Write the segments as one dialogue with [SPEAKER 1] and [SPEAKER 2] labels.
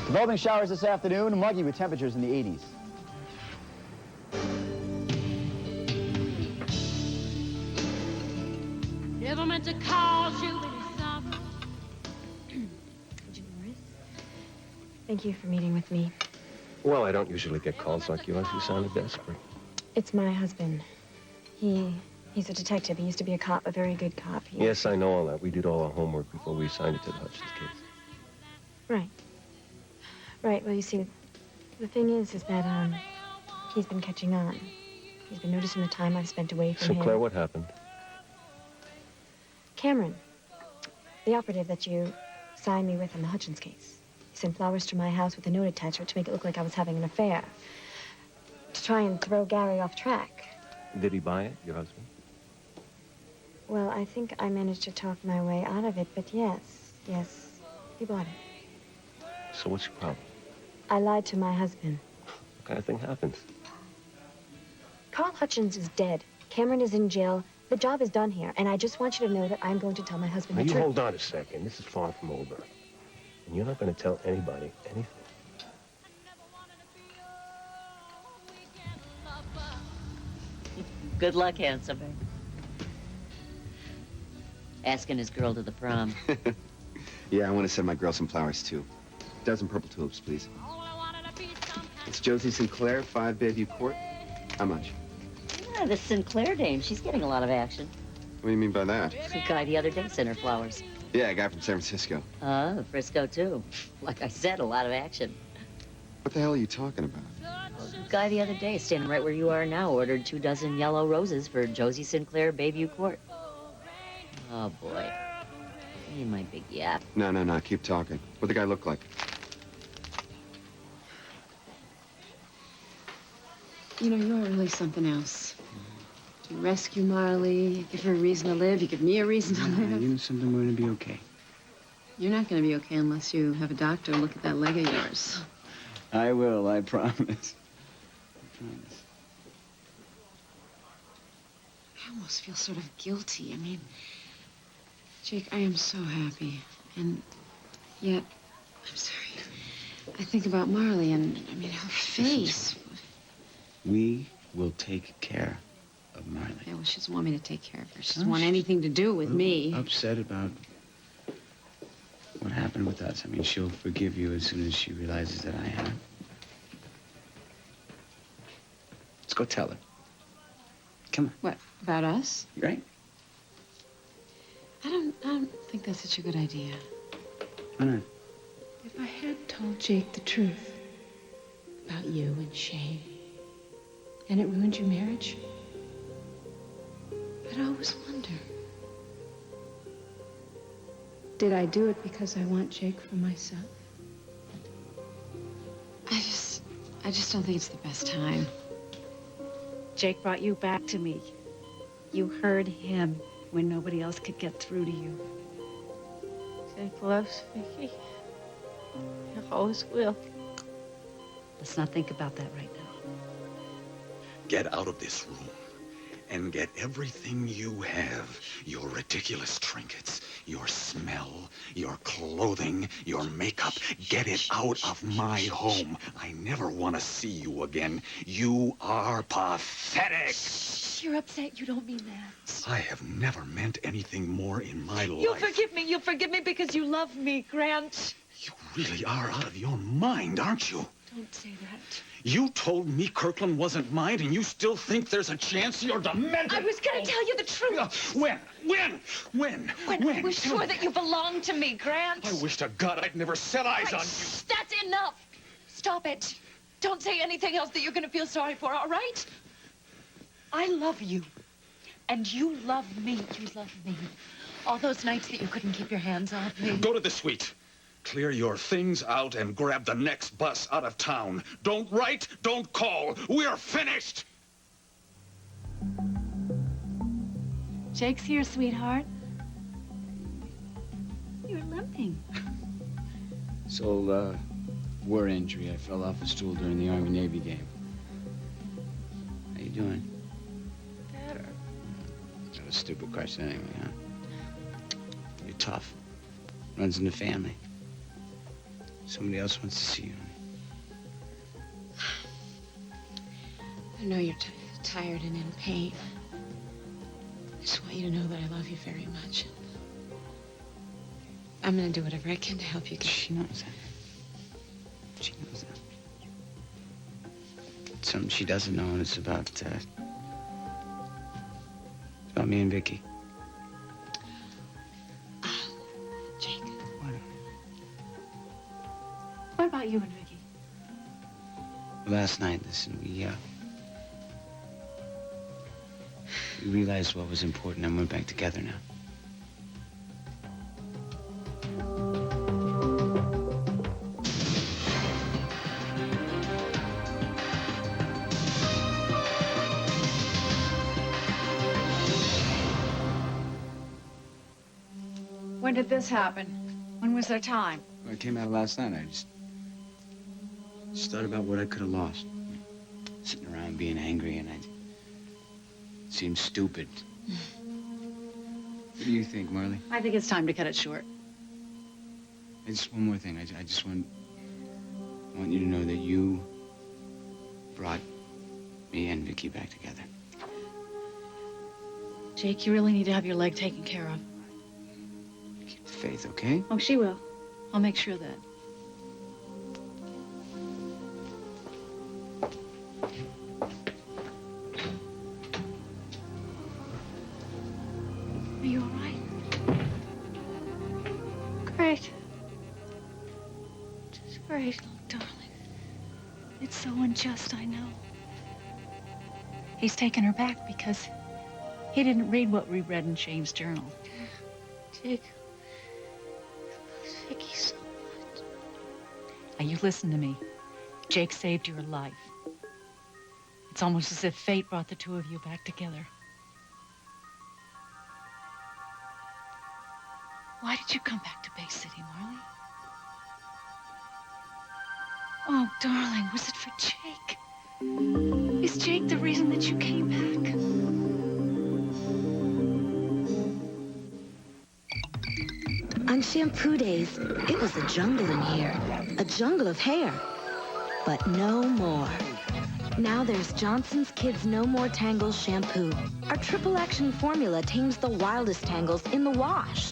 [SPEAKER 1] Developing showers this afternoon, muggy with temperatures in the 80s.
[SPEAKER 2] Never meant to cause you any sorrow.
[SPEAKER 3] Dolores, thank you for meeting with me.
[SPEAKER 4] Well, I don't usually get calls like yours. You sounded desperate.
[SPEAKER 3] It's my husband. He's a detective. He used to be a cop, a very good cop.
[SPEAKER 4] Yes, I know all that. We did all our homework before we assigned it to the Hutchins case.
[SPEAKER 3] Right. Right. Well, you see, the thing is that, he's been catching on. He's been noticing the time I've spent away from him.
[SPEAKER 4] Sinclair, what happened?
[SPEAKER 3] Cameron, the operative that you signed me with in the Hutchins case. He sent flowers to my house with a note attached to it to make it look like I was having an affair. To try and throw Gary off track.
[SPEAKER 4] Did he buy it, your husband?
[SPEAKER 3] Well, I think I managed to talk my way out of it, but yes, he bought it.
[SPEAKER 4] So what's your problem?
[SPEAKER 3] I lied to my husband.
[SPEAKER 4] What kind of thing happens?
[SPEAKER 3] Carl Hutchins is dead. Cameron is in jail. The job is done here, and I just want you to know that I'm going to tell my husband
[SPEAKER 4] Now,
[SPEAKER 3] the
[SPEAKER 4] you
[SPEAKER 3] truth.
[SPEAKER 4] hold on a second. This is far from over. And you're not going to tell anybody anything.
[SPEAKER 5] Good luck, handsome. Asking his girl to the prom.
[SPEAKER 6] Yeah, I want to send my girl some flowers, too. A dozen purple tulips, please. It's Josie Sinclair, 5 Bayview Court. How much?
[SPEAKER 5] Yeah, this Sinclair dame, she's getting a lot of action.
[SPEAKER 6] What do you mean by that?
[SPEAKER 5] The guy the other day sent her flowers.
[SPEAKER 6] Yeah, a guy from San Francisco.
[SPEAKER 5] Frisco, too. Like I said, a lot of action.
[SPEAKER 6] What the hell are you talking about?
[SPEAKER 5] The guy the other day, standing right where you are now, ordered 2 dozen yellow roses for Josie Sinclair, Bayview Court. Oh, boy. You my big yap.
[SPEAKER 6] No, keep talking. What'd the guy look like?
[SPEAKER 7] You know, you're really something else. You rescue Marley, you give her a reason to live, you give me a reason to live.
[SPEAKER 8] You know something, we're gonna be okay.
[SPEAKER 7] You're not gonna be okay unless you have a doctor look at that leg of yours.
[SPEAKER 8] I will, I promise.
[SPEAKER 7] I almost feel sort of guilty. I mean, Jake, I am so happy. And yet, I'm sorry. I think about Marley and, I mean, her face.
[SPEAKER 8] We will take care of Marley.
[SPEAKER 7] Yeah, well, she doesn't want me to take care of her. She doesn't want anything to do with me.
[SPEAKER 8] Upset about what happened with us. I mean, she'll forgive you as soon as she realizes that I have. Let's go tell her. Come on.
[SPEAKER 7] What, about us?
[SPEAKER 8] Right?
[SPEAKER 7] I don't think that's such a good idea.
[SPEAKER 8] Why not?
[SPEAKER 7] If I had told Jake the truth about you and Shane, and it ruined your marriage, I'd always wonder, did I do it because I want Jake for myself? I just don't think it's the best time.
[SPEAKER 9] Jake brought you back to me. You heard him when nobody else could get through to you.
[SPEAKER 7] Jake loves Vicky. He always will.
[SPEAKER 9] Let's not think about that right now.
[SPEAKER 10] Get out of this room and get everything you have. Your ridiculous trinkets, your smell, your clothing, your makeup. Get it out of my home. I never want to see you again. You are pathetic.
[SPEAKER 9] You're upset. You don't mean that.
[SPEAKER 10] I have never meant anything more in my life.
[SPEAKER 9] You'll forgive me. You'll forgive me because you love me, Grant.
[SPEAKER 10] You really are out of your mind, aren't you?
[SPEAKER 9] Don't say that.
[SPEAKER 10] You told me Kirkland wasn't mine, and you still think there's a chance? You're demented.
[SPEAKER 9] I was going to tell you the truth.
[SPEAKER 10] When?
[SPEAKER 9] When I was sure that you belonged to me, Grant.
[SPEAKER 10] I wish to God I'd never set eyes on you.
[SPEAKER 9] Shh, that's enough. Stop it. Don't say anything else that you're going to feel sorry for, all right? I love you. And you love me. You love me. All those nights that you couldn't keep your hands off me.
[SPEAKER 10] Go to the suite. Clear your things out and grab the next bus out of town. Don't write, don't call. We're finished.
[SPEAKER 9] Jake's here, sweetheart. You're limping.
[SPEAKER 8] It's old, war injury. I fell off a stool during the Army-Navy game. How you doing?
[SPEAKER 9] Better.
[SPEAKER 8] That was a stupid question anyway, huh? You're tough. Runs in the family. Somebody else wants to see you.
[SPEAKER 7] I know you're tired and in pain. I just want you to know that I love you very much. I'm gonna do whatever I can to help you get...
[SPEAKER 8] She knows that. She knows that. Something she doesn't know, and it's about me and Vicky.
[SPEAKER 7] Jake.
[SPEAKER 8] What?
[SPEAKER 9] What about you and Vicky?
[SPEAKER 8] Last night, listen, we realized what was important, and we're back together now.
[SPEAKER 9] When did this happen? When was their time?
[SPEAKER 8] Well, it came out last night. I just thought about what I could have lost. Sitting around being angry, and it seemed stupid. What do you think, Marley?
[SPEAKER 9] I think it's time to cut it short.
[SPEAKER 8] Just one more thing. I just want you to know that you brought me and Vicky back together.
[SPEAKER 9] Jake, you really need to have your leg taken care of.
[SPEAKER 8] Keep the faith, okay?
[SPEAKER 9] Oh, she will. I'll make sure of that. Are you all right? Great. Just great. Oh, darling. It's so unjust, I know. He's taken her back because he didn't read what we read in Shane's journal.
[SPEAKER 7] Jake. Thank you so much.
[SPEAKER 9] Now, you listen to me. Jake saved your life. It's almost as if fate brought the two of you back together. Why did you come back to Bay City, Marley? Oh, darling, was it for Jake? Is Jake the reason that you came back?
[SPEAKER 11] On shampoo days, it was a jungle in here. A jungle of hair. But no more. Now there's Johnson's Kids No More Tangles shampoo. Our triple action formula tames the wildest tangles in the wash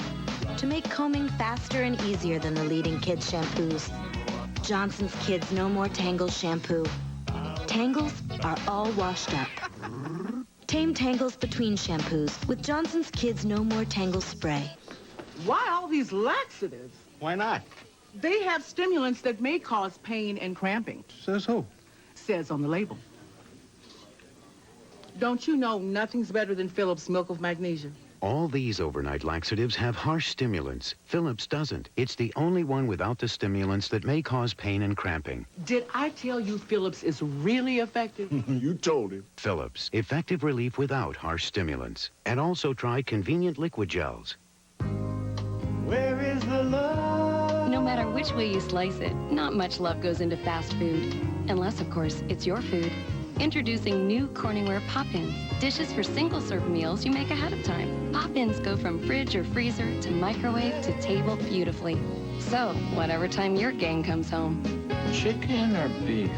[SPEAKER 11] to make combing faster and easier than the leading kids shampoos. Johnson's Kids No More Tangles shampoo. Tangles are all washed up. Tame tangles between shampoos with Johnson's Kids No More Tangles spray.
[SPEAKER 12] Why all these laxatives?
[SPEAKER 1] Why not?
[SPEAKER 12] They have stimulants that may cause pain and cramping.
[SPEAKER 1] Says who?
[SPEAKER 12] Says on the label. Don't you know nothing's better than Phillips Milk of Magnesia?
[SPEAKER 13] All these overnight laxatives have harsh stimulants. Phillips doesn't. It's the only one without the stimulants that may cause pain and cramping.
[SPEAKER 12] Did I tell you Phillips is really effective?
[SPEAKER 13] You told him. Phillips, effective relief without harsh stimulants. And also try convenient liquid gels.
[SPEAKER 14] Where is the love?
[SPEAKER 15] No matter which way you slice it, not much love goes into fast food. Unless, of course, it's your food. Introducing new Corningware Pop-Ins. Dishes for single-serve meals you make ahead of time. Pop-Ins go from fridge or freezer to microwave to table beautifully. So, whatever time your gang comes home.
[SPEAKER 16] Chicken or beef?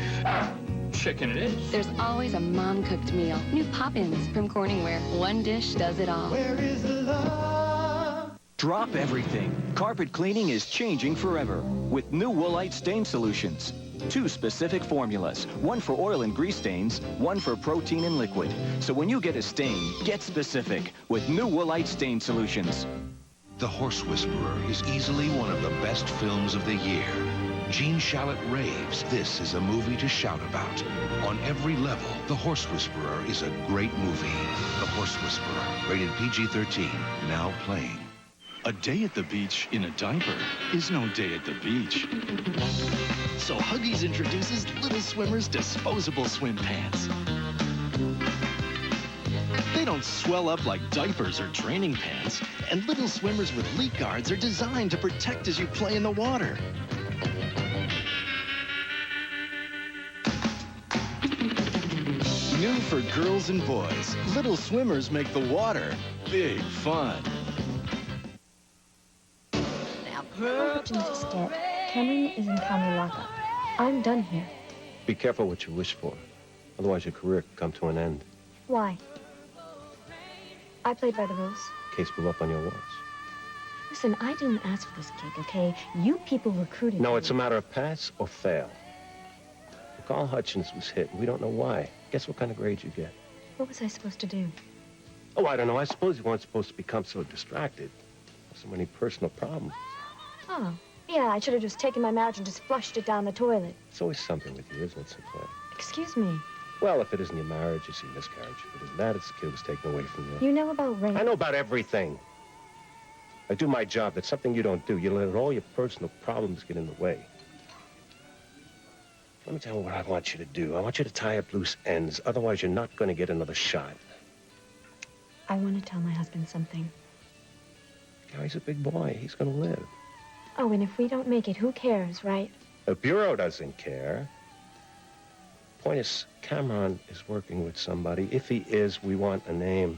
[SPEAKER 16] Chicken it is.
[SPEAKER 15] There's always a mom-cooked meal. New Pop-Ins from Corningware. One dish does it all.
[SPEAKER 14] Where is the love?
[SPEAKER 17] Drop everything. Carpet cleaning is changing forever with new Woolite stain solutions. 2 specific formulas, one for oil and grease stains, one for protein and liquid. So when you get a stain, get specific with new Woolite stain solutions.
[SPEAKER 18] The Horse Whisperer is easily one of the best films of the year. Gene Shalit raves this is a movie to shout about. On every level, The Horse Whisperer is a great movie. The Horse Whisperer, rated PG-13, now playing.
[SPEAKER 19] A day at the beach in a diaper is no day at the beach. So Huggies introduces Little Swimmer's disposable swim pants. They don't swell up like diapers or training pants, and Little Swimmers with leak guards are designed to protect as you play in the water. New for girls and boys, Little Swimmers make the water big fun.
[SPEAKER 3] Just Cameron is in county lockup. I'm done here.
[SPEAKER 4] Be careful what you wish for. Otherwise, your career could come to an end.
[SPEAKER 3] Why? I played by the rules.
[SPEAKER 4] Case blew up on your watch.
[SPEAKER 3] Listen, I didn't ask for this gig, okay? You people recruited
[SPEAKER 4] No,
[SPEAKER 3] me.
[SPEAKER 4] it's a matter of pass or fail. Carl Hutchins was hit, and we don't know why. Guess what kind of grade you get?
[SPEAKER 3] What was I supposed to do?
[SPEAKER 4] Oh, I don't know. I suppose you weren't supposed to become so distracted. So many personal problems.
[SPEAKER 3] Oh, yeah, I should have just taken my marriage and just flushed it down the toilet.
[SPEAKER 4] It's always something with you, isn't it, Sinclair?
[SPEAKER 3] Excuse me.
[SPEAKER 4] Well, if it isn't your marriage, you see miscarriage. If it isn't that, it's the kid was taken away from you.
[SPEAKER 3] You know about rape?
[SPEAKER 4] I know about everything. I do my job. That's something you don't do. You let all your personal problems get in the way. Let me tell you what I want you to do. I want you to tie up loose ends. Otherwise, you're not going to get another shot.
[SPEAKER 3] I want to tell my husband something.
[SPEAKER 4] Gary's a big boy. He's going to live.
[SPEAKER 3] Oh, and if we don't make it, who cares, right?
[SPEAKER 4] The Bureau doesn't care. Point is, Cameron is working with somebody. If he is, we want a name.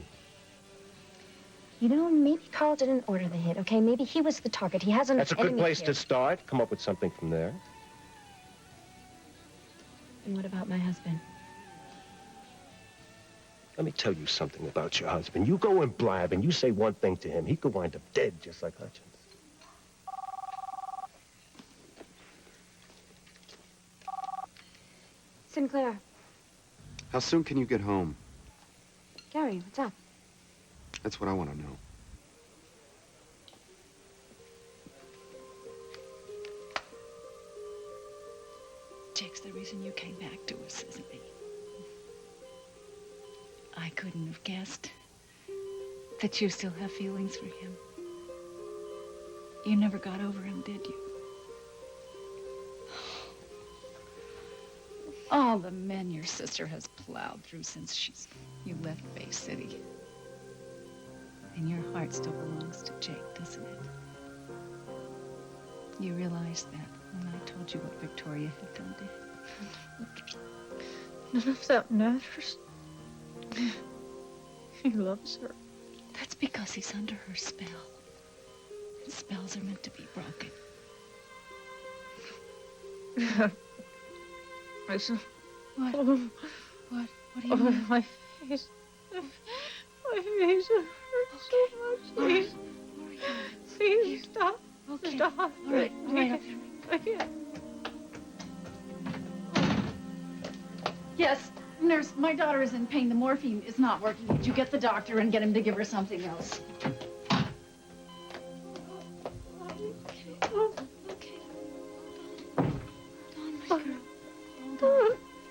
[SPEAKER 3] You know, maybe Carl didn't order the hit, okay? Maybe he was the target. He has an
[SPEAKER 4] That's a good
[SPEAKER 3] enemy
[SPEAKER 4] place
[SPEAKER 3] here.
[SPEAKER 4] to start. Come up with something from there.
[SPEAKER 3] And what about my husband?
[SPEAKER 4] Let me tell you something about your husband. You go and blab, and you say one thing to him. He could wind up dead, just like Hutchins.
[SPEAKER 3] Sinclair.
[SPEAKER 6] How soon can you get home?
[SPEAKER 3] Gary, what's up?
[SPEAKER 6] That's what I want to know.
[SPEAKER 9] Jake's the reason you came back to us, isn't he? I couldn't have guessed that you still have feelings for him. You never got over him, did you? All the men your sister has plowed through since you left Bay City. And your heart still belongs to Jake, doesn't it? You realize that when I told you what Victoria had done to him.
[SPEAKER 2] None of that matters. He loves her.
[SPEAKER 9] That's because he's under her spell. And spells are meant to be broken.
[SPEAKER 2] Listen.
[SPEAKER 9] What?
[SPEAKER 2] Oh,
[SPEAKER 9] What do you mean?
[SPEAKER 2] my face. My face hurts so much. Please. Please stop.
[SPEAKER 9] Okay.
[SPEAKER 2] Stop.
[SPEAKER 9] All right.
[SPEAKER 2] I can't.
[SPEAKER 9] Yes, nurse, my daughter is in pain. The morphine is not working. Would you get the doctor and get him to give her something else?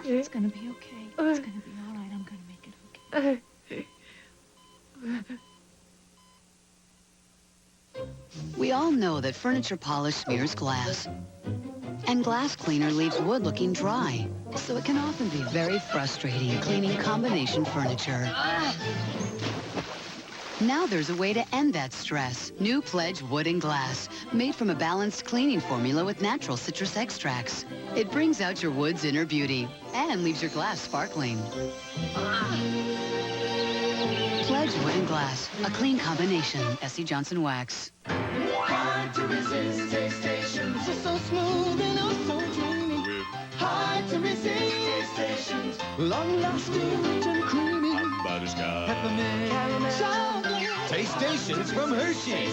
[SPEAKER 9] It's gonna be okay. It's gonna be all right. I'm gonna make it okay.
[SPEAKER 20] We all know that furniture polish smears glass. And glass cleaner leaves wood looking dry. So it can often be very frustrating cleaning combination furniture. Now there's a way to end that stress. New Pledge Wood and Glass, made from a balanced cleaning formula with natural citrus extracts. It brings out your wood's inner beauty and leaves your glass sparkling. Pledge Wood and Glass, a clean combination. S.C. Johnson Wax.
[SPEAKER 14] Hard to resist, taste stations are so smooth and oh so dreamy. Hard to resist, taste stations, long-lasting, rich and creamy.
[SPEAKER 19] Butterscotch.
[SPEAKER 14] Peppermint, caramel, chocolate.
[SPEAKER 19] Taste Stations from Hershey.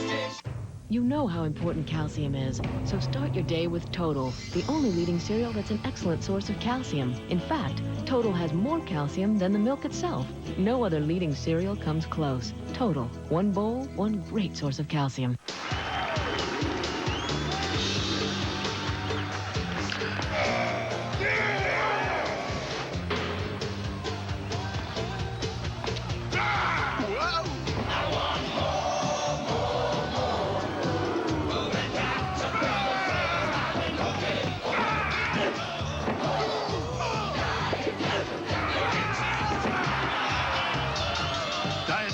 [SPEAKER 21] You know how important calcium is, so start your day with Total, the only leading cereal that's an excellent source of calcium. In fact, Total has more calcium than the milk itself. No other leading cereal comes close. Total, one bowl, one great source of calcium.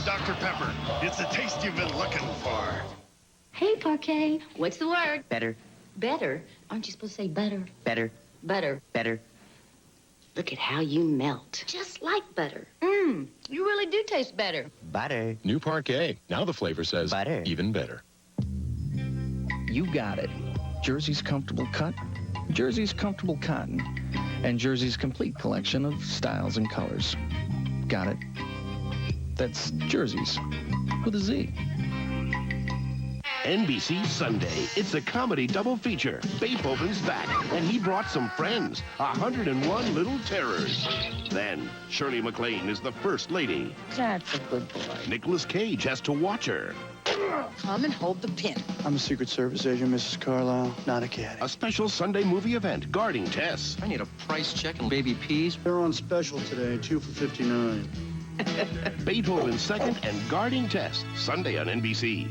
[SPEAKER 19] Dr. Pepper. It's the taste you've been looking for.
[SPEAKER 5] Hey, Parquet. What's the word? Better. Better? Aren't you supposed to say better? Better. Butter. Better. Look at how you melt. Just like butter. Mmm. You really do taste better.
[SPEAKER 22] Butter. New Parquet. Now the flavor says butter. Even better.
[SPEAKER 23] You got it.
[SPEAKER 16] Jersey's Comfortable Cut, Jersey's Comfortable Cotton, and Jersey's complete collection of styles and colors. Got it? That's Jersey's with a Z.
[SPEAKER 18] NBC Sunday. It's a comedy double feature. Beethoven's back, and he brought some friends. 101 Little Terrors. Then, Shirley MacLaine is the First Lady.
[SPEAKER 5] That's a good boy.
[SPEAKER 18] Nicolas Cage has to watch her.
[SPEAKER 5] Come and hold the pin.
[SPEAKER 10] I'm a Secret Service agent, Mrs. Carlisle, not a caddy.
[SPEAKER 18] A special Sunday movie event, Guarding Tess.
[SPEAKER 16] I need a price check on baby peas.
[SPEAKER 10] They're on special today, 2 for $59.
[SPEAKER 18] Beethoven's Second and Guarding Tess, Sunday on NBC.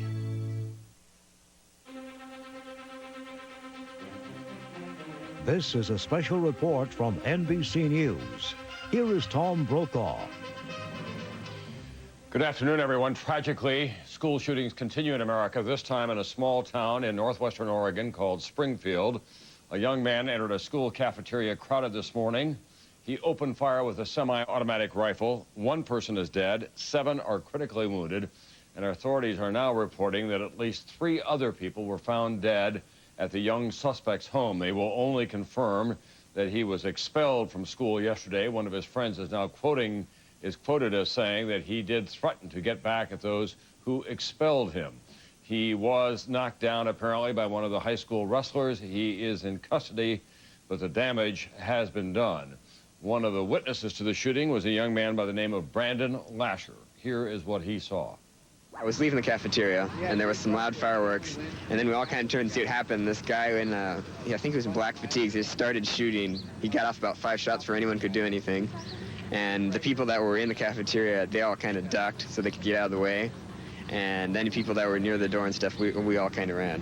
[SPEAKER 22] This is a special report from NBC News. Here is Tom Brokaw.
[SPEAKER 23] Good afternoon, everyone. Tragically, school shootings continue in America, this time in a small town in northwestern Oregon called Springfield. A young man entered a school cafeteria crowded this morning. He opened fire with a semi-automatic rifle. 1 person is dead, 7 are critically wounded, and authorities are now reporting that at least 3 other people were found dead at the young suspect's home. They will only confirm that he was expelled from school yesterday. One of his friends is now quoted as saying that he did threaten to get back at those who expelled him. He was knocked down apparently by one of the high school wrestlers. He is in custody, but the damage has been done. One of the witnesses to the shooting was a young man by the name of Brandon Lasher. Here is what he saw.
[SPEAKER 6] I was leaving the cafeteria, and there was some loud fireworks, and then we all kind of turned to see what happened. This guy in, I think he was in black fatigues, he just started shooting. He got off about 5 shots before anyone could do anything. And the people that were in the cafeteria, they all kind of ducked so they could get out of the way. And then the people that were near the door and stuff, we all kind of ran.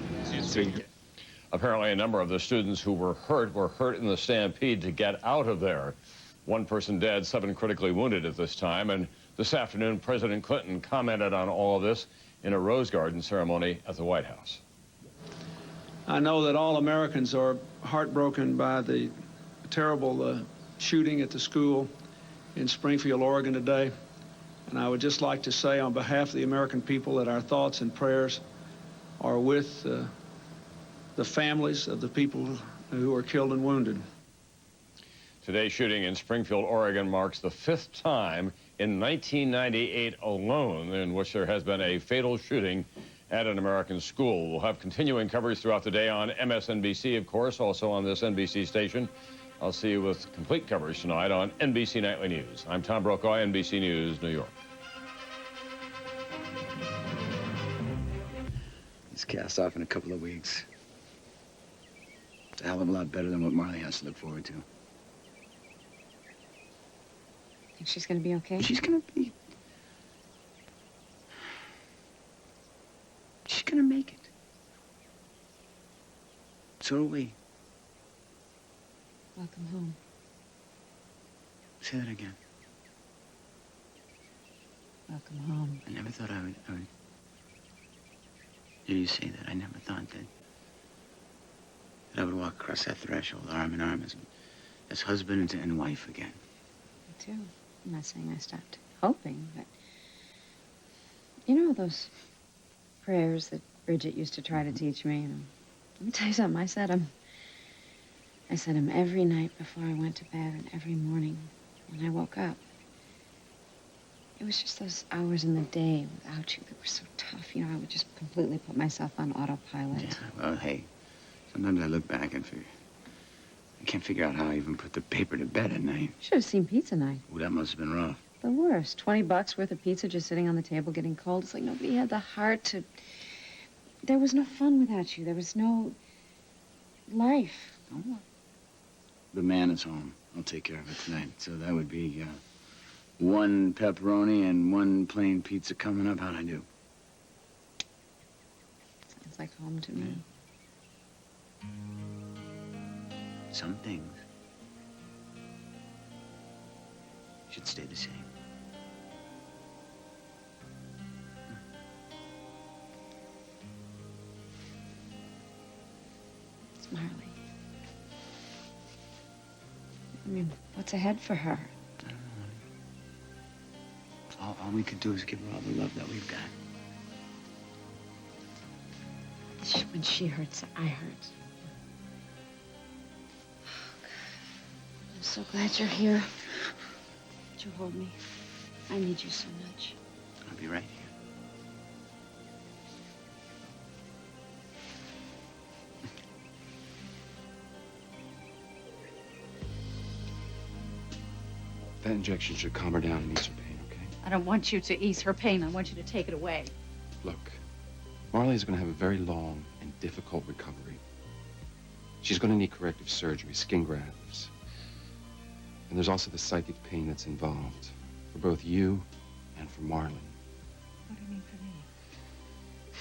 [SPEAKER 23] Apparently, a number of the students who were hurt in the stampede to get out of there. 1 person dead, 7 critically wounded at this time. And this afternoon, President Clinton commented on all of this in a Rose Garden ceremony at the White House.
[SPEAKER 24] I know that all Americans are heartbroken by the terrible shooting at the school in Springfield, Oregon today. And I would just like to say on behalf of the American people that our thoughts and prayers are with the families of the people who are killed and wounded.
[SPEAKER 23] Today's shooting in Springfield, Oregon marks the 5th time in 1998 alone in which there has been a fatal shooting at an American school. We'll have continuing coverage throughout the day on MSNBC, of course, also on this NBC station. I'll see you with complete coverage tonight on NBC Nightly News. I'm Tom Brokaw, NBC News, New York.
[SPEAKER 8] It's cast off in a couple of weeks. It's a hell of a lot better than what Marley has to look forward to.
[SPEAKER 7] Think she's gonna be okay?
[SPEAKER 8] She's gonna make it. So do we.
[SPEAKER 7] Welcome home.
[SPEAKER 8] Say that again.
[SPEAKER 7] Welcome home.
[SPEAKER 8] I never thought I would hear you say that. I never thought that I would walk across that threshold arm in arm as husband and wife again.
[SPEAKER 7] Me too. I'm not saying I stopped hoping, but you know those prayers that Bridget used to try to teach me? Let me tell you something. I said them every night before I went to bed and every morning when I woke up. It was just those hours in the day without you that were so tough. You know, I would just completely put myself on autopilot.
[SPEAKER 8] Yeah, well, hey, sometimes I look back and figure, I can't figure out how I even put the paper to bed at night.
[SPEAKER 7] Should have seen pizza night.
[SPEAKER 8] Ooh, that must have been rough.
[SPEAKER 7] The worst. $20 worth of pizza just sitting on the table getting cold. It's like nobody had the heart to... There was no fun without you. There was no life.
[SPEAKER 8] Oh. The man is home. I'll take care of it tonight. So that would be 1 pepperoni and 1 plain pizza coming up. How'd I do?
[SPEAKER 7] Sounds like home to me.
[SPEAKER 8] Some things should stay the same.
[SPEAKER 7] It's Marley. I mean, what's ahead for her?
[SPEAKER 8] I don't know. All we could do is give her all the love that we've got.
[SPEAKER 7] When she hurts, I hurt. I'm so glad you're here. Would you hold me? I need you so much.
[SPEAKER 8] I'll be right here. That injection should calm her down and ease her pain, okay?
[SPEAKER 9] I don't want you to ease her pain. I want you to take it away.
[SPEAKER 8] Look, Marley is going to have a very long and difficult recovery. She's going to need corrective surgery, skin grafts. And there's also the psychic pain that's involved for both you and for Marley.
[SPEAKER 9] What do you mean for me?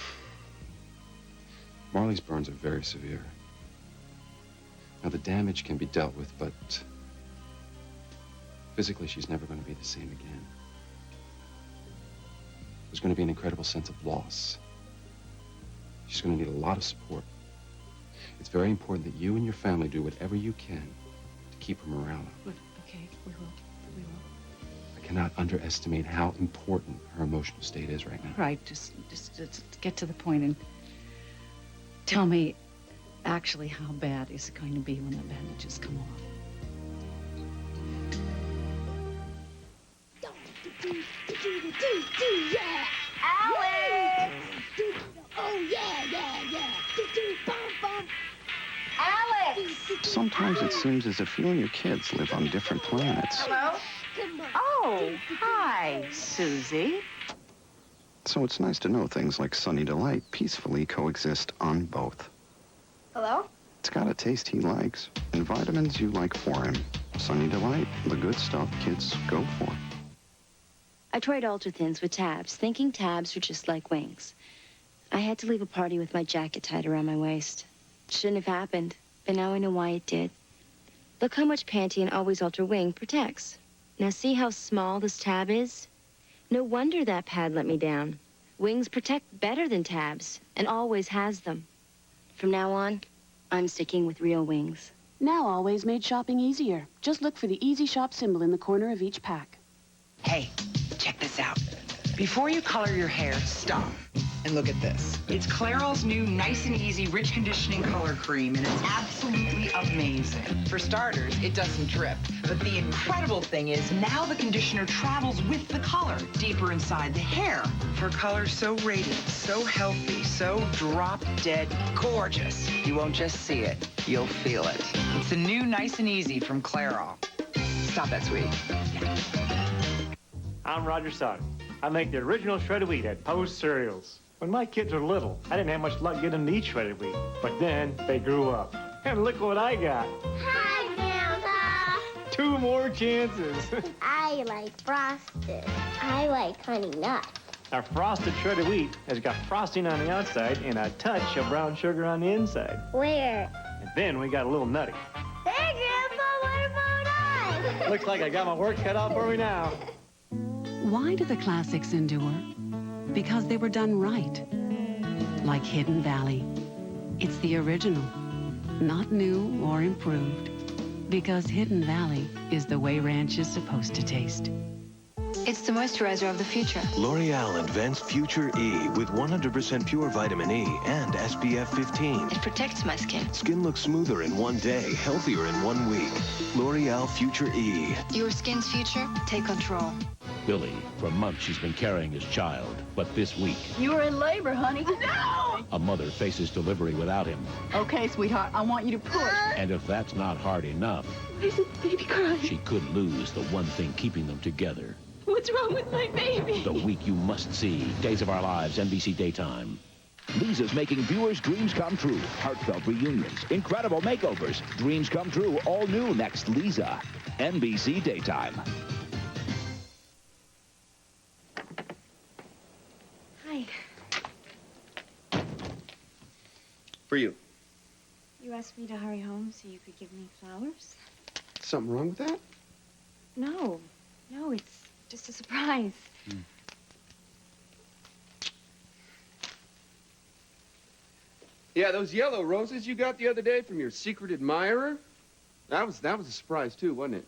[SPEAKER 8] Marley's burns are very severe. Now, the damage can be dealt with, but physically, she's never going to be the same again. There's going to be an incredible sense of loss. She's going to need a lot of support. It's very important that you and your family do whatever you can to keep her morale up.
[SPEAKER 9] Good. Okay, we will. We will.
[SPEAKER 8] I cannot underestimate how important her emotional state is right now.
[SPEAKER 9] Right, just get to the point and tell me actually how bad is it going to be when the bandages come off.
[SPEAKER 14] Yeah! Alex! Oh, yeah. Alex!
[SPEAKER 1] Sometimes it seems as if you and your kids live on different planets.
[SPEAKER 5] Hello? Oh, hi, Susie.
[SPEAKER 1] So it's nice to know things like Sunny Delight peacefully coexist on both.
[SPEAKER 3] Hello?
[SPEAKER 1] It's got a taste he likes, and vitamins you like for him. Sunny Delight, the good stuff kids go for.
[SPEAKER 3] I tried Ultra-Thins with tabs, thinking tabs were just like wings. I had to leave a party with my jacket tied around my waist. Shouldn't have happened, but now I know why it did. Look how much Pantene Always Ultra Wing protects. Now see how small this tab is? No wonder that pad let me down. Wings protect better than tabs, and always has them. From now on, I'm sticking with real wings.
[SPEAKER 11] Now Always made shopping easier. Just look for the Easy Shop symbol in the corner of each pack.
[SPEAKER 12] Hey, check this out. Before you color your hair, stop and look at this. It's Clairol's new Nice and Easy Rich Conditioning Color Cream, and it's absolutely amazing. For starters, it doesn't drip. But the incredible thing is, now the conditioner travels with the color deeper inside the hair for color so radiant, so healthy, so drop-dead gorgeous. You won't just see it, you'll feel it. It's the new Nice and Easy from Clairol. Stop that, sweetie.
[SPEAKER 13] I'm Roger Soddy. I make the original shredded wheat at Post Cereals. When my kids were little, I didn't have much luck getting them to eat shredded wheat. But then they grew up. And look what I got.
[SPEAKER 25] Hi, Grandpa.
[SPEAKER 13] 2 more chances.
[SPEAKER 25] I like frosted. I like honey nut.
[SPEAKER 13] Our frosted shredded wheat has got frosting on the outside and a touch of brown sugar on the inside.
[SPEAKER 25] Where?
[SPEAKER 13] And then we got a little nutty.
[SPEAKER 25] Hey, Grandpa, what about I?
[SPEAKER 13] Looks like I got my work cut out for me now.
[SPEAKER 11] Why do the classics endure? Because they were done right. Like Hidden Valley. It's the original, not new or improved. Because Hidden Valley is the way ranch is supposed to taste.
[SPEAKER 26] It's the moisturizer of the future.
[SPEAKER 27] L'Oreal Advanced Future E with 100% pure vitamin E and SPF 15.
[SPEAKER 26] It protects my skin.
[SPEAKER 27] Skin looks smoother in 1 day, healthier in 1 week. L'Oreal Future E.
[SPEAKER 26] Your skin's future, take control.
[SPEAKER 28] Billy, for months she's been carrying his child, but this week,
[SPEAKER 9] You were in labor, honey. No!
[SPEAKER 28] a mother faces delivery without him.
[SPEAKER 9] Okay, sweetheart, I want you to push.
[SPEAKER 28] And if that's not hard enough,
[SPEAKER 9] There's a baby crying.
[SPEAKER 28] she could lose the one thing keeping them together.
[SPEAKER 9] What's wrong with my baby?
[SPEAKER 28] The week you must see. Days of Our Lives, NBC Daytime.
[SPEAKER 29] Lisa's making viewers' dreams come true. Heartfelt reunions, incredible makeovers, dreams come true, all new next Lisa. NBC Daytime.
[SPEAKER 3] Hi.
[SPEAKER 6] For you.
[SPEAKER 3] You asked me to hurry home so you could give me flowers?
[SPEAKER 6] Something wrong with that?
[SPEAKER 3] No, it's just a surprise.
[SPEAKER 6] Yeah, those yellow roses you got the other day from your secret admirer? That was a surprise, too, wasn't it?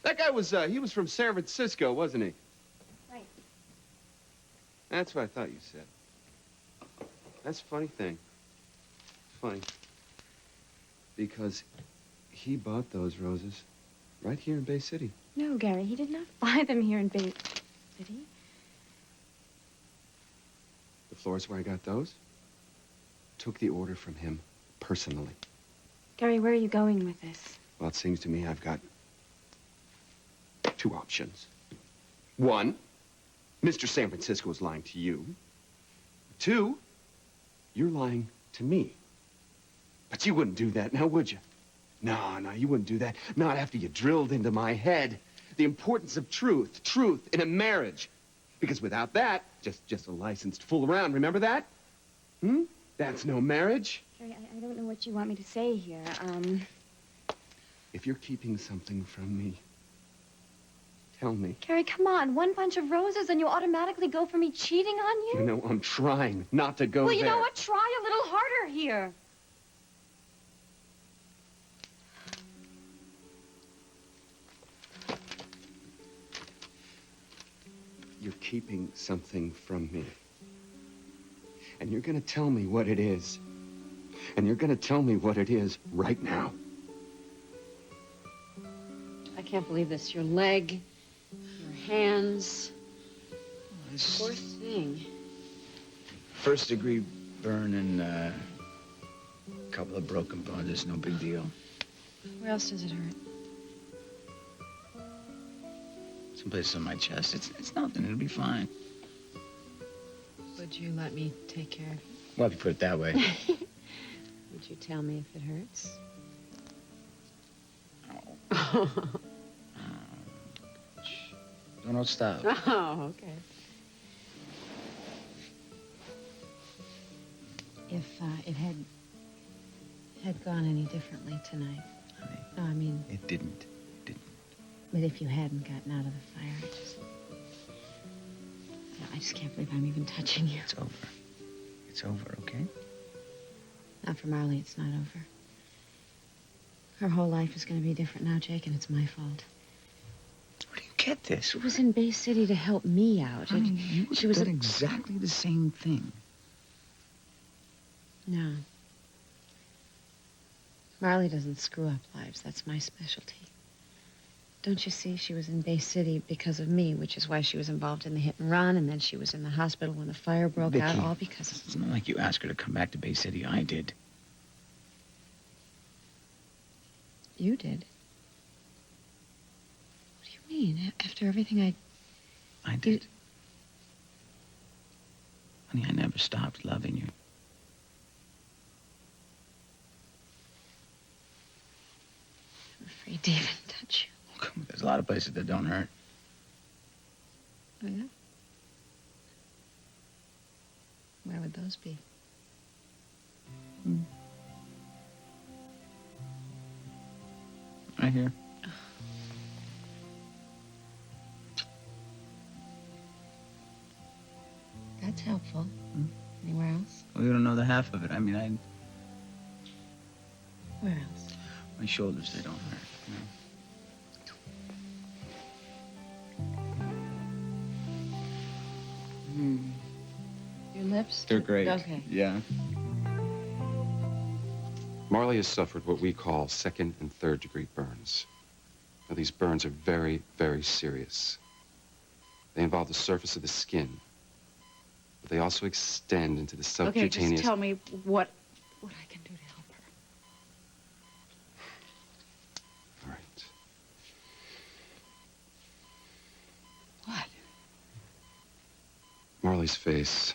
[SPEAKER 6] That guy was, he was from San Francisco, wasn't he?
[SPEAKER 3] Right.
[SPEAKER 6] That's what I thought you said. That's a funny thing. Funny. Because
[SPEAKER 8] He bought those roses right here in Bay City.
[SPEAKER 2] No, Gary, he did not buy them here in Bay City.
[SPEAKER 8] The florist where I got those took the order from him personally.
[SPEAKER 2] Gary, where are you going with this?
[SPEAKER 8] Well, it seems to me I've got two options. One, Mr. San Francisco is lying to you. Two, you're lying to me. But you wouldn't do that, now would you? No, you wouldn't do that. Not after you drilled into my head the importance of truth in a marriage. Because without that, just a licensed fool around, remember that? That's no marriage.
[SPEAKER 2] Gary, I don't know what you want me to say here.
[SPEAKER 8] If you're keeping something from me, tell me.
[SPEAKER 2] Gary, come on. One bunch of roses and you automatically go for me cheating on you?
[SPEAKER 8] You know, I'm trying not to go
[SPEAKER 2] well, you
[SPEAKER 8] there.
[SPEAKER 2] know what? Try a little harder here.
[SPEAKER 8] You're keeping something from me. And you're gonna tell me what it is. And you're gonna tell me what it is right now.
[SPEAKER 7] I can't believe this. Your leg, your hands. Poor thing.
[SPEAKER 4] First-degree burn and a couple of broken bones. It's no big deal.
[SPEAKER 7] Where else does it hurt?
[SPEAKER 4] Someplace on my chest. It's nothing. It'll be fine.
[SPEAKER 7] Would you let me take care of it?
[SPEAKER 4] Well, if you put it that way.
[SPEAKER 7] Would you tell me if it hurts?
[SPEAKER 4] Don't stop.
[SPEAKER 7] Oh, okay. If it had gone any differently tonight.
[SPEAKER 4] Honey.
[SPEAKER 7] No, I mean...
[SPEAKER 4] It didn't.
[SPEAKER 7] But if you hadn't gotten out of the fire, I just can't believe I'm even touching you.
[SPEAKER 4] It's over. It's over, okay?
[SPEAKER 7] Not for Marley, it's not over. Her whole life is going to be different now, Jake, and it's my fault.
[SPEAKER 4] Where do you get this?
[SPEAKER 7] She was in Bay City to help me out.
[SPEAKER 4] Honey, you would have done exactly the same thing.
[SPEAKER 7] No. Marley doesn't screw up lives. That's my specialty. Don't you see? She was in Bay City because of me, which is why she was involved in the hit and run, and then she was in the hospital when the fire broke out, all because of...
[SPEAKER 4] It's not like you asked her to come back to Bay City. I did.
[SPEAKER 7] You did? What do you mean? After everything
[SPEAKER 4] I did. Honey, I never stopped loving you.
[SPEAKER 7] I'm afraid to even touch you.
[SPEAKER 4] There's a lot of places that don't hurt.
[SPEAKER 7] Oh, yeah? Where would those be?
[SPEAKER 4] Right here.
[SPEAKER 7] That's helpful. Anywhere else?
[SPEAKER 4] Well, you don't know the half of it. I mean,
[SPEAKER 7] Where else?
[SPEAKER 4] my shoulders, they don't hurt. You know?
[SPEAKER 7] Your lips?
[SPEAKER 8] They're great.
[SPEAKER 7] Okay.
[SPEAKER 4] Yeah.
[SPEAKER 8] Marley has suffered what we call second and third degree burns. Now, these burns are very, very serious. They involve the surface of the skin, but they also extend into the subcutaneous...
[SPEAKER 2] Okay, just tell me what I can do to help her.
[SPEAKER 8] All right.
[SPEAKER 2] What?
[SPEAKER 8] Marley's face,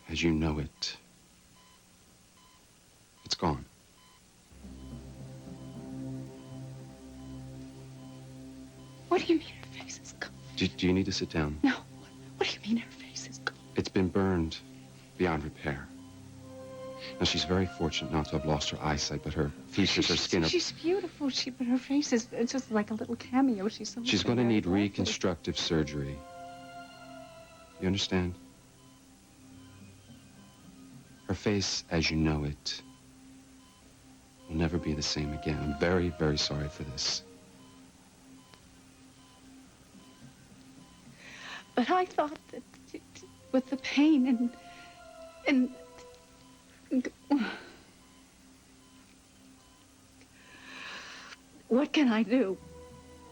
[SPEAKER 8] as you know it, it's gone.
[SPEAKER 2] What do you mean her face is gone?
[SPEAKER 8] Do you need to sit down?
[SPEAKER 2] No. What do you mean her face is gone?
[SPEAKER 8] It's been burned beyond repair. Now, she's very fortunate not to have lost her eyesight, but her features, her skin...
[SPEAKER 2] She's beautiful, but her face is just like a little cameo. She's
[SPEAKER 8] going to need reconstructive surgery. You understand? Her face, as you know it, will never be the same again. I'm very, very sorry for this.
[SPEAKER 2] But I thought that with the pain
[SPEAKER 11] What can I do?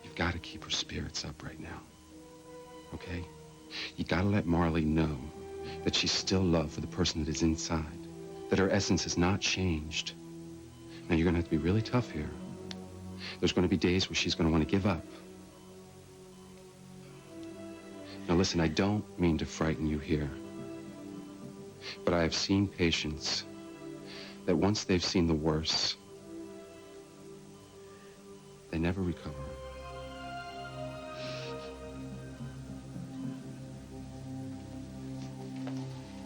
[SPEAKER 8] You've got to keep her spirits up right now. Okay? You got to let Marley know that she's still loved for the person that is inside, that her essence has not changed. Now, you're going to have to be really tough here. There's going to be days where she's going to want to give up. Now, listen, I don't mean to frighten you here, but I have seen patients that once they've seen the worst, they never recover.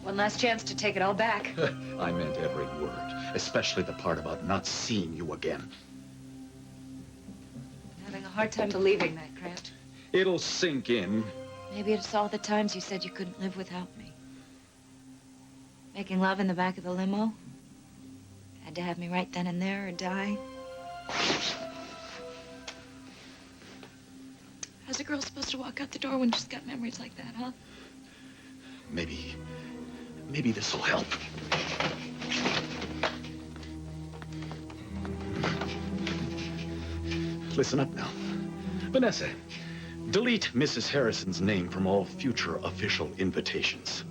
[SPEAKER 9] One last chance to take it all back.
[SPEAKER 10] I meant every word, especially the part about not seeing you again.
[SPEAKER 9] I'm having a hard time believing that, Grant.
[SPEAKER 10] It'll sink in.
[SPEAKER 9] Maybe it's all the times you said you couldn't live without me. Making love in the back of the limo. Had to have me right then and there or die. How's a girl supposed to walk out the door when she's got memories like that, huh?
[SPEAKER 10] Maybe this'll help. Listen up now. Vanessa, delete Mrs. Harrison's name from all future official invitations.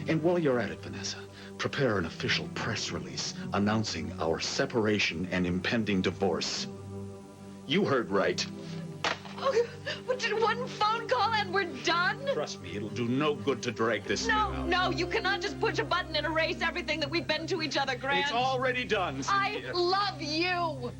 [SPEAKER 10] And while you're at it, Vanessa, prepare an official press release announcing our separation and impending divorce. You heard right.
[SPEAKER 9] Oh, what did one phone call and we're done?
[SPEAKER 10] Trust me, it'll do no good to drag this thing out.
[SPEAKER 9] No, you cannot just push a button and erase everything that we've been to each other, Grant.
[SPEAKER 10] It's already done,
[SPEAKER 9] I
[SPEAKER 10] Cynthia.
[SPEAKER 9] love you.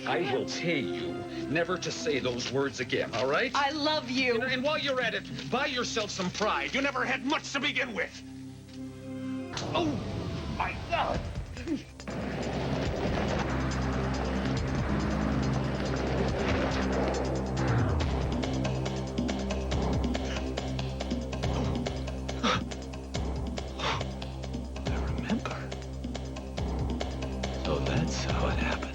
[SPEAKER 10] I will tell you never to say those words again, all right?
[SPEAKER 9] I love you.
[SPEAKER 10] And while you're at it, buy yourself some pride. You never had much to begin with. Oh, my God.
[SPEAKER 15] So that's how it happened.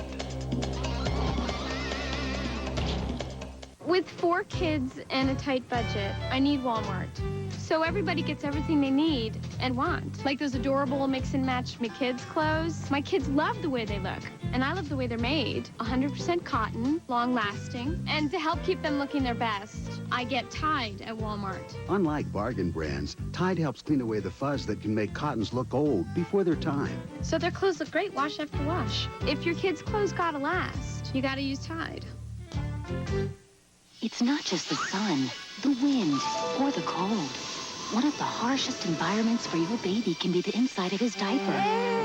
[SPEAKER 16] With 4 kids and a tight budget, I need Walmart. So everybody gets everything they need and want. Like those adorable mix and match McKids clothes. My kids love the way they look, and I love the way they're made. 100% cotton, long-lasting, and to help keep them looking their best, I get Tide at Walmart.
[SPEAKER 17] Unlike bargain brands, Tide helps clean away the fuzz that can make cottons look old before their time.
[SPEAKER 16] So their clothes look great wash after wash. If your kids' clothes gotta last, you gotta use Tide.
[SPEAKER 5] It's not just the sun, the wind, or the cold. One of the harshest environments for your baby can be the inside of his diaper,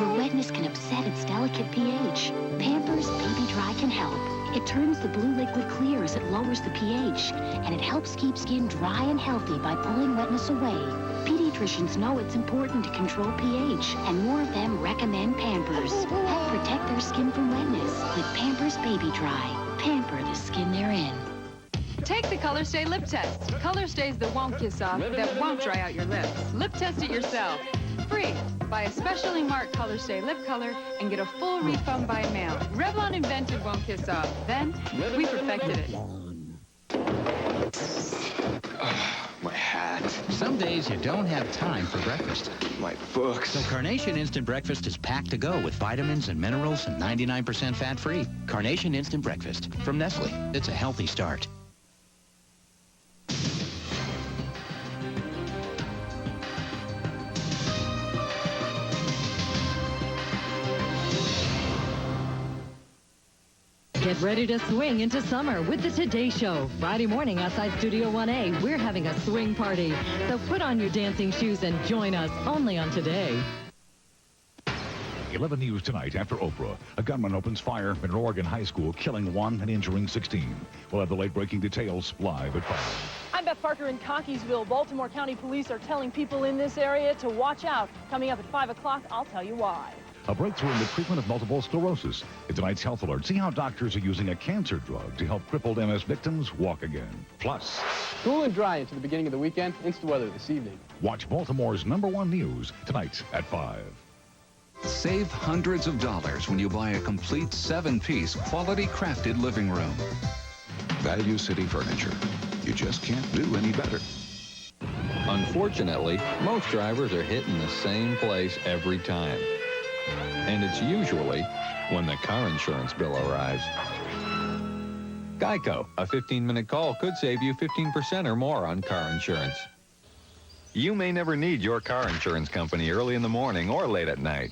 [SPEAKER 5] where wetness can upset its delicate pH. Pampers Baby Dry can help. It turns the blue liquid clear as it lowers the pH, and it helps keep skin dry and healthy by pulling wetness away. Pediatricians know it's important to control pH, and more of them recommend Pampers. Help protect their skin from wetness with Pampers Baby Dry. Pamper the skin they're in.
[SPEAKER 18] Take the Color Stay Lip Test. Color stays that won't kiss off, that won't dry out your lips. Lip test it yourself. Free. Buy a specially marked Color Stay Lip Color and get a full refund by mail. Revlon invented won't kiss off. Then, we perfected it.
[SPEAKER 19] My hat. Some days you don't have time for breakfast.
[SPEAKER 1] My books.
[SPEAKER 19] So Carnation Instant Breakfast is packed to go with vitamins and minerals and 99% fat-free. Carnation Instant Breakfast from Nestle. It's a healthy start.
[SPEAKER 20] Get ready to swing into summer with the Today Show. Friday morning outside Studio 1A, we're having a swing party. So put on your dancing shoes and join us only on Today.
[SPEAKER 21] 11 News tonight after Oprah. A gunman opens fire in an Oregon high school, killing 1 and injuring 16. We'll have the late-breaking details live at 5.
[SPEAKER 22] I'm Beth Parker in Cockeysville. Baltimore County Police are telling people in this area to watch out. Coming up at 5 o'clock, I'll tell you why.
[SPEAKER 21] A breakthrough in the treatment of multiple sclerosis. In tonight's Health Alert, see how doctors are using a cancer drug to help crippled MS victims walk again. Plus, Cool and dry into the beginning of the weekend. Instant weather this evening. watch Baltimore's #1 news tonight at 5.
[SPEAKER 22] Save hundreds of dollars when you buy a complete 7-piece quality crafted living room.
[SPEAKER 28] Value City Furniture. You just can't do any better.
[SPEAKER 23] Unfortunately, most drivers are hitting the same place every time. And it's usually
[SPEAKER 3] when the car insurance bill arrives. Geico, a 15-minute call could save you 15% or more on car insurance. You may never need your car insurance company early in the morning or late at night.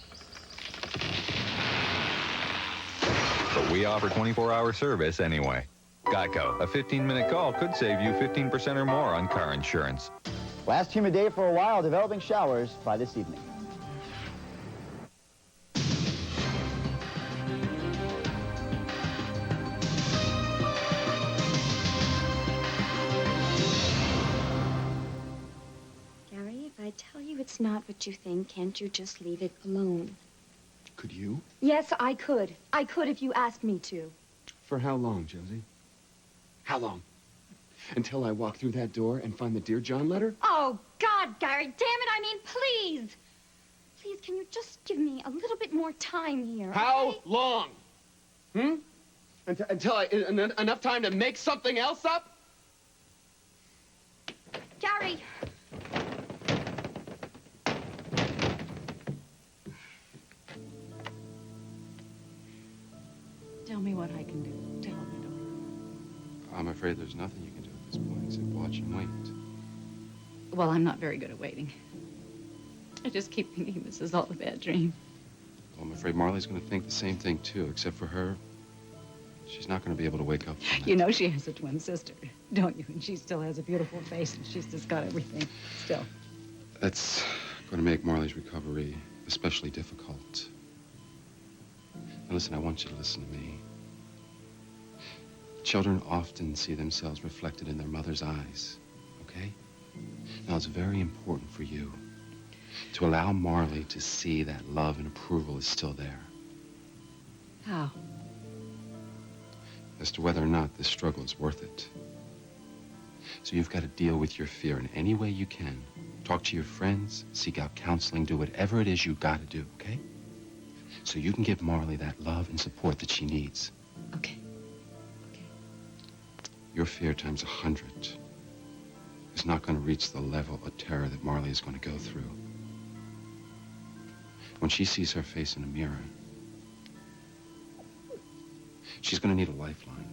[SPEAKER 3] But we offer 24-hour service anyway. Geico, a 15-minute call could save you 15% or more on car insurance.
[SPEAKER 12] Last humid day for a while, developing showers by this evening.
[SPEAKER 2] Gary, if I tell you it's not what you think, can't you just leave it alone?
[SPEAKER 8] Could you?
[SPEAKER 2] Yes, I could. I could if you asked me to.
[SPEAKER 8] For how long, Josie? How long? Until I walk through that door and find the Dear John letter?
[SPEAKER 2] Oh, God, Gary, damn it, I mean, please. Please, can you just give me a little bit more time here?
[SPEAKER 8] How
[SPEAKER 2] okay?
[SPEAKER 8] long? Until enough time to make something else up?
[SPEAKER 2] Gary!
[SPEAKER 11] Tell me what I can do. Tell me, darling.
[SPEAKER 8] I'm afraid there's nothing you can do at this point except watch and wait.
[SPEAKER 11] Well, I'm not very good at waiting. I just keep thinking this is all a bad dream.
[SPEAKER 8] Well, I'm afraid Marley's going to think the same thing, too, except for her. She's not going to be able to wake up from it.
[SPEAKER 11] You know she has a twin sister, don't you? And she still has a beautiful face, and she's just got everything still.
[SPEAKER 8] That's going to make Marley's recovery especially difficult. Now, listen, I want you to listen to me. Children often see themselves reflected in their mother's eyes, okay? Now, it's very important for you to allow Marley to see that love and approval is still there.
[SPEAKER 11] How?
[SPEAKER 8] As to whether or not this struggle is worth it. So you've got to deal with your fear in any way you can. Talk to your friends, seek out counseling, do whatever it is you've got to do, okay? So you can give Marley that love and support that she needs.
[SPEAKER 11] Okay.
[SPEAKER 8] Your fear times 100 is not going to reach the level of terror that Marley is going to go through. When she sees her face in a mirror, she's going to need a lifeline.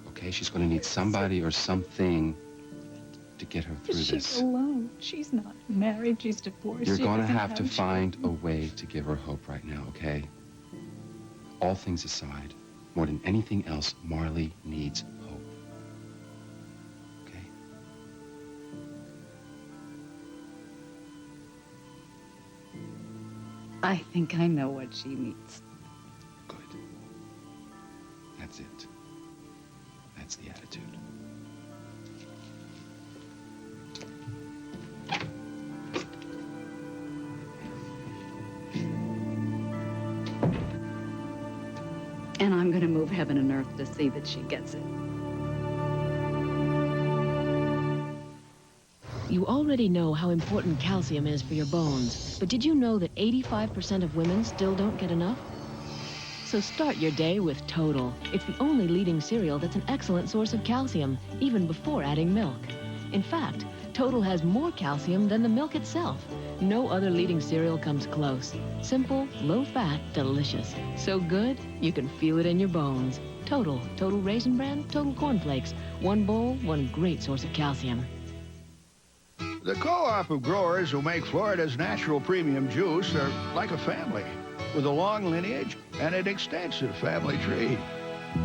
[SPEAKER 8] Okay? She's going to need somebody or something to get her through
[SPEAKER 11] She's
[SPEAKER 8] this.
[SPEAKER 11] alone. She's not married. She's divorced.
[SPEAKER 8] You're
[SPEAKER 11] She
[SPEAKER 8] going to
[SPEAKER 11] doesn't
[SPEAKER 8] have to
[SPEAKER 11] children.
[SPEAKER 8] find a way to give her hope right now, okay? All things aside, more than anything else, Marley needs hope. Okay?
[SPEAKER 11] I think I know what she needs.
[SPEAKER 8] That's it. That's the attitude.
[SPEAKER 11] And I'm going to move heaven and earth to see that she gets it.
[SPEAKER 13] You already know how important calcium is for your bones, but did you know that 85% of women still don't get enough? So start your day with Total. It's the only leading cereal that's an excellent source of calcium, even before adding milk. In fact, Total has more calcium than the milk itself. No other leading cereal comes close. Simple, low-fat, delicious. So good, you can feel it in your bones. Total Raisin Bran, Total Corn Flakes. One bowl, one great source of calcium.
[SPEAKER 14] The co-op of growers who make Florida's natural premium juice are like a family, with a long lineage and an extensive family tree.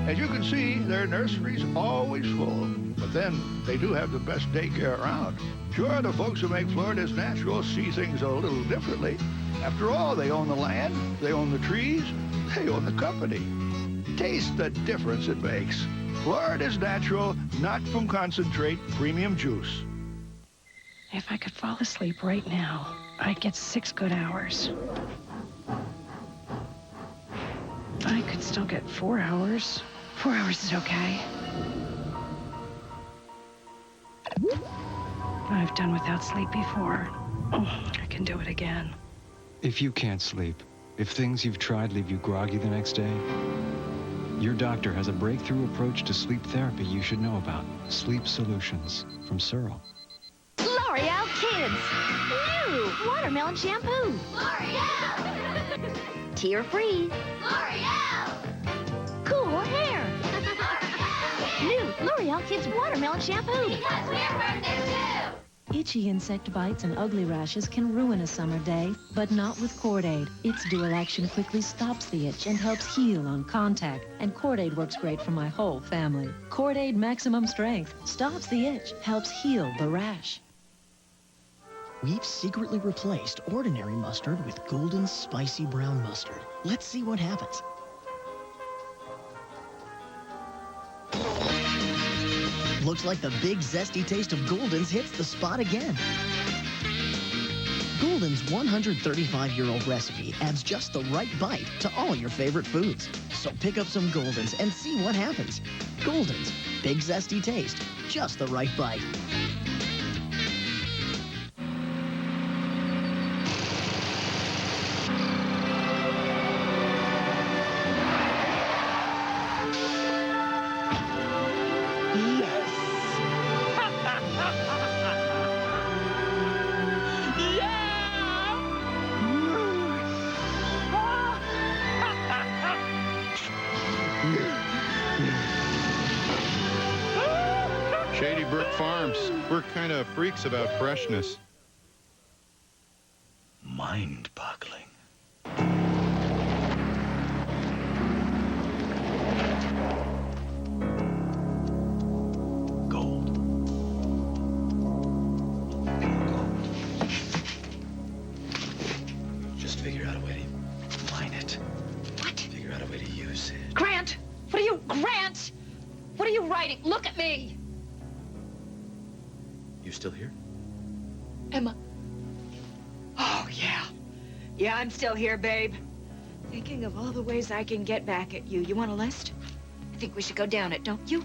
[SPEAKER 14] As you can see, their nursery's always full, but then they do have the best daycare around. Sure, the folks who make Florida's natural see things a little differently. After all, they own the land, they own the trees, they own the company. Taste the difference it makes. Florida's natural, not from concentrate, premium juice.
[SPEAKER 24] If I could fall asleep right now, I'd get 6 good hours. I could still get 4 hours. 4 hours is okay. I've done without sleep before. Oh, I can do it again.
[SPEAKER 25] If you can't sleep, if things you've tried leave you groggy the next day, your doctor has a breakthrough approach to sleep therapy you should know about. Sleep Solutions from Searle.
[SPEAKER 2] L'Oreal Kids. New watermelon shampoo. L'Oreal. Tear free.
[SPEAKER 4] L'Oreal!
[SPEAKER 2] Cool hair. New L'Oreal Kids Watermelon Shampoo.
[SPEAKER 4] Because we're birthday too!
[SPEAKER 13] Itchy insect bites and ugly rashes can ruin a summer day, but not with Cord-Aid. Its dual action quickly stops the itch and helps heal on contact. And Cord-Aid works great for my whole family. Cord-Aid Maximum Strength stops the itch, helps heal the rash.
[SPEAKER 6] We've secretly replaced ordinary mustard with golden spicy brown mustard. Let's see what happens. Looks like the big zesty taste of Golden's hits the spot again. Golden's 135-year-old recipe adds just the right bite to all your favorite foods. So pick up some Golden's and see what happens. Golden's, big zesty taste, just the right bite.
[SPEAKER 7] Shady Brook Farms. We're kind of freaks about freshness.
[SPEAKER 9] Mind-boggling. Gold. Pure gold. Just figure out a way to mine it.
[SPEAKER 2] What?
[SPEAKER 9] Figure out a way to use it.
[SPEAKER 2] Grant! Grant! What are you writing? Look at me!
[SPEAKER 9] You still here?
[SPEAKER 5] Emma. Oh, yeah. Yeah, I'm still here, babe. Thinking of all the ways I can get back at you. You want a list? I think we should go down it, don't you?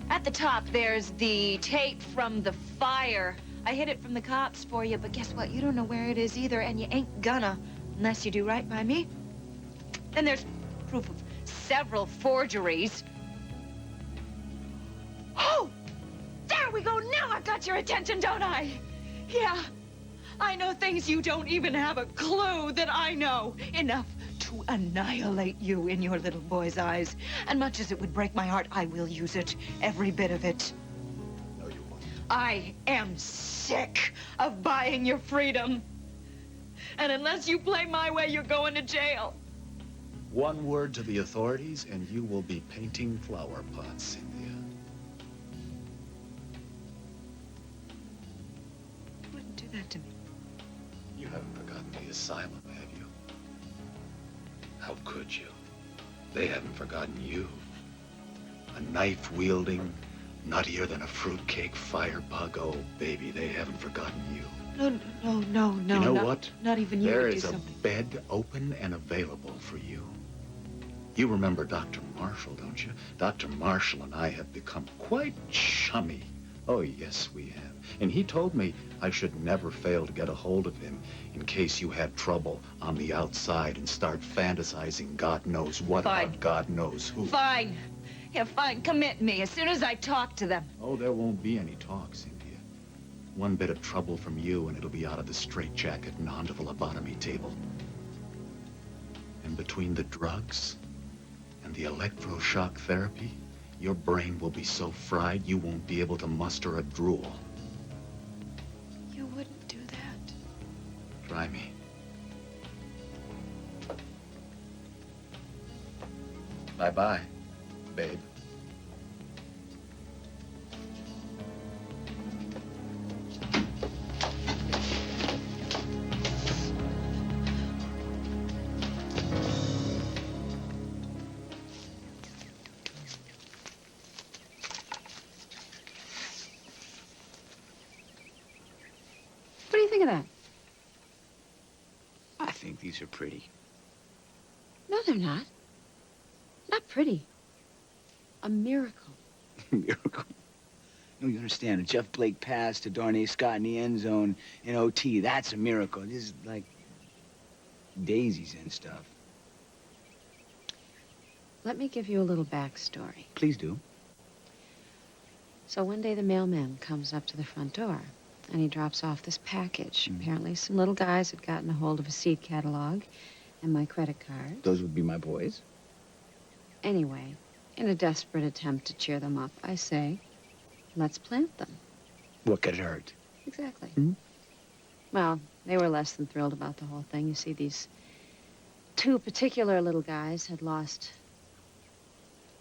[SPEAKER 5] At the top, there's the tape from the fire. I hid it from the cops for you, but guess what? You don't know where it is either, and you ain't gonna, unless you do right by me. Then there's proof of several forgeries. Oh! There we go! Now I've got your attention, don't I? Yeah. I know things you don't even have a clue that I know. Enough to annihilate you in your little boy's eyes. And much as it would break my heart, I will use it. Every bit of it.
[SPEAKER 9] No, you won't.
[SPEAKER 5] I am sick of buying your freedom. And unless you play my way, you're going to jail.
[SPEAKER 9] One word to the authorities, and you will be painting flower pots, Cynthia.
[SPEAKER 5] You wouldn't do that to me.
[SPEAKER 9] You haven't forgotten the asylum, have you? How could you? They haven't forgotten you. A knife-wielding, nuttier than a fruitcake firebug. Oh, baby, they haven't forgotten you.
[SPEAKER 5] No.
[SPEAKER 9] You know what?
[SPEAKER 5] Not even you
[SPEAKER 9] There
[SPEAKER 5] would do
[SPEAKER 9] is a
[SPEAKER 5] something.
[SPEAKER 9] bed open and available for you. You remember Dr. Marshall, don't you? Dr. Marshall and I have become quite chummy. Oh, yes, we have. And he told me I should never fail to get a hold of him in case you had trouble on the outside and start fantasizing God knows what
[SPEAKER 5] Fine.
[SPEAKER 9] about God knows who.
[SPEAKER 5] Fine. Yeah, fine. Commit me as soon as I talk to them.
[SPEAKER 9] Oh, there won't be any talk, Cynthia. One bit of trouble from you and it'll be out of the straitjacket and onto the lobotomy table. And between the drugs and the electroshock therapy, your brain will be so fried you won't be able to muster a drool.
[SPEAKER 5] You wouldn't do that.
[SPEAKER 9] Try me. Bye-bye, babe.
[SPEAKER 20] What do you think of that?
[SPEAKER 10] I think these are pretty.
[SPEAKER 20] No, they're not. Not pretty. A miracle.
[SPEAKER 10] Miracle. No, you understand. A Jeff Blake pass to Darnay Scott in the end zone in OT. That's a miracle. This is like daisies and stuff.
[SPEAKER 20] Let me give you a little backstory.
[SPEAKER 10] Please do.
[SPEAKER 20] So one day the mailman comes up to the front door and he drops off this package. Apparently some little guys had gotten a hold of a seed catalog
[SPEAKER 11] and my credit card.
[SPEAKER 10] Those would be my boys.
[SPEAKER 11] Anyway, in a desperate attempt to cheer them up, I say, let's plant them.
[SPEAKER 10] What could it hurt?
[SPEAKER 11] Exactly.
[SPEAKER 10] Hmm?
[SPEAKER 11] Well, they were less than thrilled about the whole thing. You see, these two particular little guys had lost...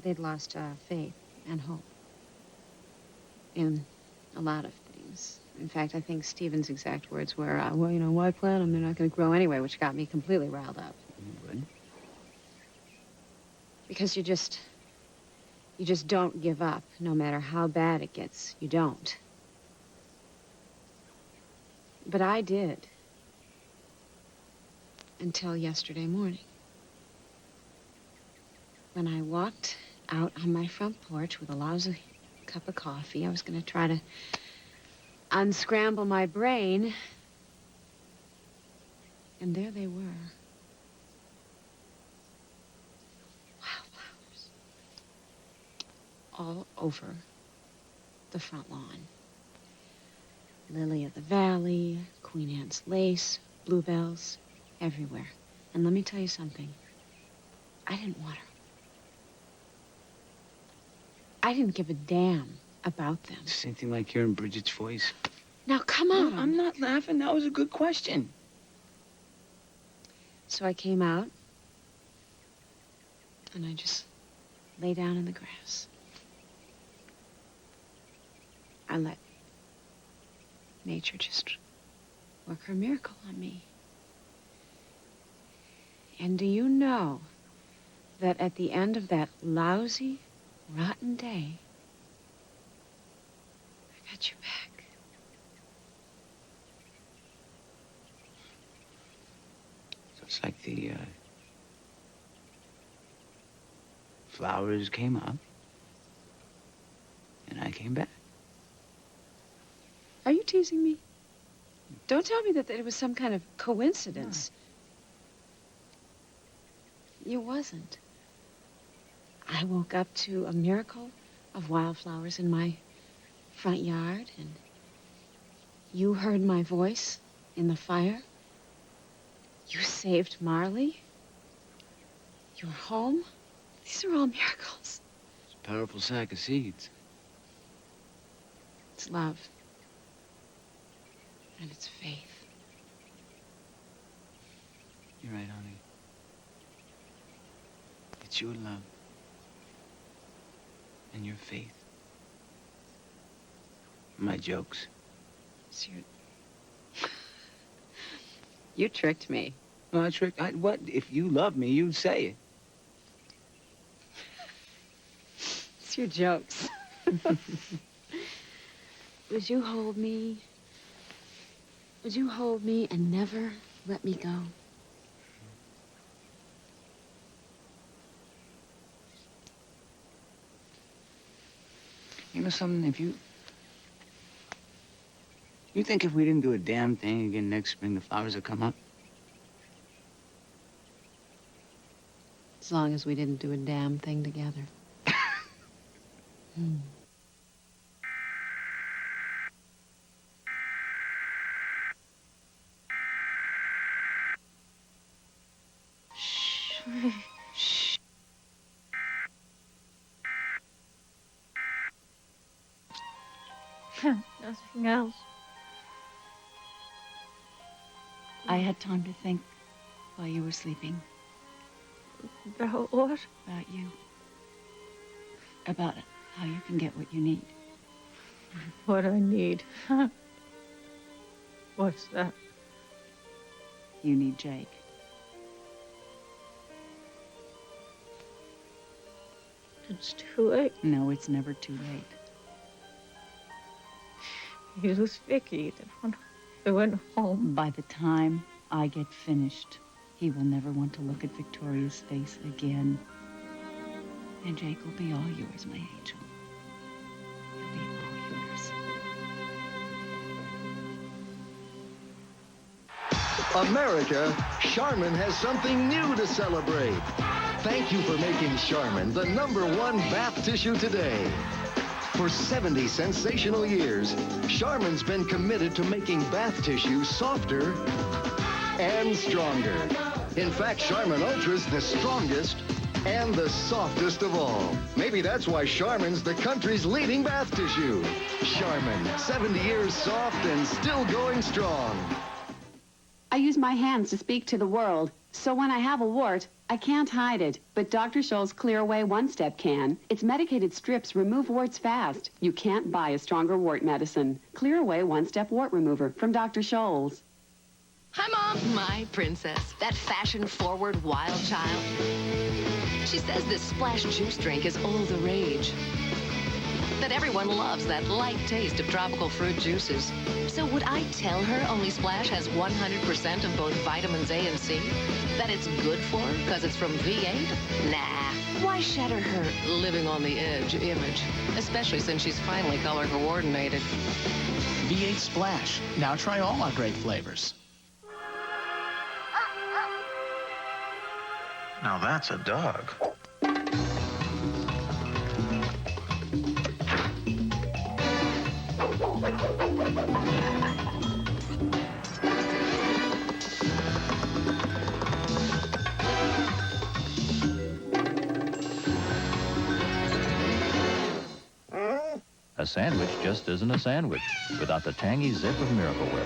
[SPEAKER 11] They'd lost faith and hope in a lot of things. In fact, I think Stephen's exact words were, well, you know, why plant them? They're not going to grow anyway, which got me completely riled up.
[SPEAKER 10] Good.
[SPEAKER 11] Because you just don't give up, no matter how bad it gets. You don't. But I did. Until yesterday morning. When I walked out on my front porch with a lousy cup of coffee, I was going to try to unscramble my brain. And there they were. Wildflowers. All over the front lawn. Lily of the Valley, Queen Anne's lace, bluebells, everywhere. And let me tell you something. I didn't water them. I didn't give a damn about them.
[SPEAKER 10] Same thing like hearing Bridget's voice.
[SPEAKER 11] Now, come on.
[SPEAKER 10] No, I'm not laughing. That was a good question.
[SPEAKER 11] So I came out, and I just lay down in the grass. I let nature just work her miracle on me. And do you know that at the end of that lousy, rotten day, I got you back.
[SPEAKER 10] So it's like the flowers came up, and I came back.
[SPEAKER 11] Are you teasing me? Don't tell me that it was some kind of coincidence. No. You wasn't. I woke up to a miracle of wildflowers in my front yard, and you heard my voice in the fire. You saved Marley. You're home. These are all miracles.
[SPEAKER 10] It's a powerful sack of seeds.
[SPEAKER 11] It's love. And it's faith.
[SPEAKER 10] You're right, honey. It's your love. And your faith. My jokes.
[SPEAKER 11] It's your... You tricked me.
[SPEAKER 10] No, I tricked... What? If you love me, you'd say it.
[SPEAKER 11] It's your jokes. Would you hold me? Would you hold me and never let me go?
[SPEAKER 10] You know something? If you think if we didn't do a damn thing again next spring, the flowers would come up?
[SPEAKER 11] As long as we didn't do a damn thing together.
[SPEAKER 2] Shh. Nothing else.
[SPEAKER 11] I had time to think while you were sleeping.
[SPEAKER 2] About what?
[SPEAKER 11] About you. About how you can get what you need.
[SPEAKER 2] What I need. What's that?
[SPEAKER 11] You need Jake.
[SPEAKER 2] It's too late.
[SPEAKER 11] No, it's never too late.
[SPEAKER 2] He was Vicky. They went home.
[SPEAKER 11] By the time I get finished, he will never want to look at Victoria's face again. And Jake will be all yours, my angel. He'll be all yours.
[SPEAKER 1] America, Charmin has something new to celebrate. Thank you for making Charmin the #1 bath tissue today. For 70 sensational years, Charmin's been committed to making bath tissue softer and stronger. In fact, Charmin Ultra's the strongest and the softest of all. Maybe that's why Charmin's the country's leading bath tissue. Charmin, 70 years soft and still going strong.
[SPEAKER 11] I use my hands to speak to the world, so when I have a wart, I can't hide it. But Dr. Scholl's Clear Away One-Step can. Its medicated strips remove warts fast. You can't buy a stronger wart medicine. Clear Away One-Step Wart Remover from Dr. Scholl's.
[SPEAKER 5] Hi, Mom. My princess. That fashion-forward wild child. She says this Splash juice drink is all the rage. That everyone loves that light taste of tropical fruit juices. So would I tell her only Splash has 100% of both vitamins A and C? That it's good for her because it's from V8? Nah. Why shatter her living on the edge image? Especially since she's finally color coordinated.
[SPEAKER 15] V8 Splash. Now try all our great flavors.
[SPEAKER 16] Now that's a dog.
[SPEAKER 17] A sandwich just isn't a sandwich without the tangy zip of Miracle Whip.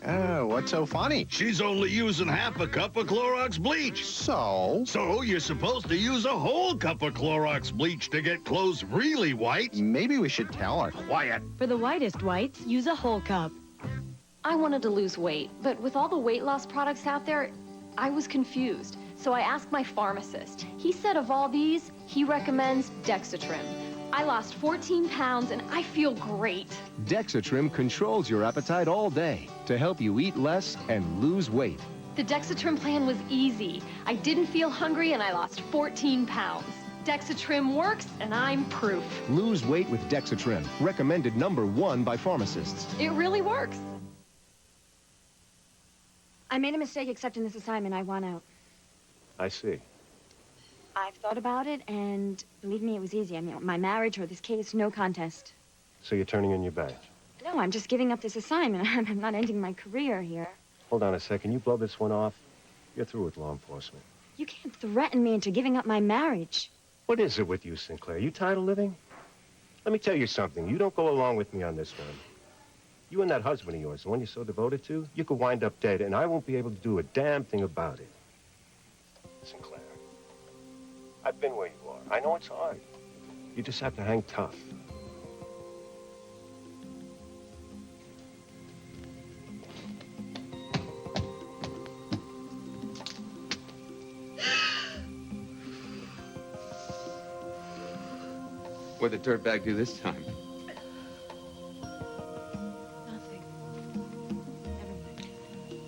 [SPEAKER 16] Oh, what's so funny?
[SPEAKER 18] She's only using half a cup of Clorox bleach. So? So you're supposed to use a whole cup of Clorox bleach to get clothes really white.
[SPEAKER 16] Maybe we should tell her.
[SPEAKER 18] Quiet.
[SPEAKER 20] For the whitest whites, use a whole cup.
[SPEAKER 2] I wanted to lose weight, but with all the weight loss products out there, I was confused. So I asked my pharmacist. He said of all these, he recommends Dexatrim. I lost 14 pounds and I feel great.
[SPEAKER 19] Dexatrim controls your appetite all day to help you eat less and lose weight.
[SPEAKER 2] The Dexatrim plan was easy. I didn't feel hungry and I lost 14 pounds. Dexatrim works and I'm proof.
[SPEAKER 19] Lose weight with Dexatrim, recommended #1 by pharmacists.
[SPEAKER 2] It really works. I made a mistake accepting this assignment. I want out.
[SPEAKER 19] I see.
[SPEAKER 2] I've thought about it, and believe me, it was easy. I mean, my marriage or this case, no contest.
[SPEAKER 19] So you're turning in your badge.
[SPEAKER 2] No, I'm just giving up this assignment. I'm not ending my career here.
[SPEAKER 19] Hold on a second. You blow this one off, you're through with law enforcement.
[SPEAKER 2] You can't threaten me into giving up my marriage.
[SPEAKER 19] What is it with you, Sinclair? You tired of living? Let me tell you something. You don't go along with me on this one. You and that husband of yours, the one you're so devoted to, you could wind up dead, and I won't be able to do a damn thing about it. Sinclair, I've been where you are. I know it's hard. You just have to hang tough.
[SPEAKER 8] What'd the dirtbag do this time?
[SPEAKER 2] Nothing.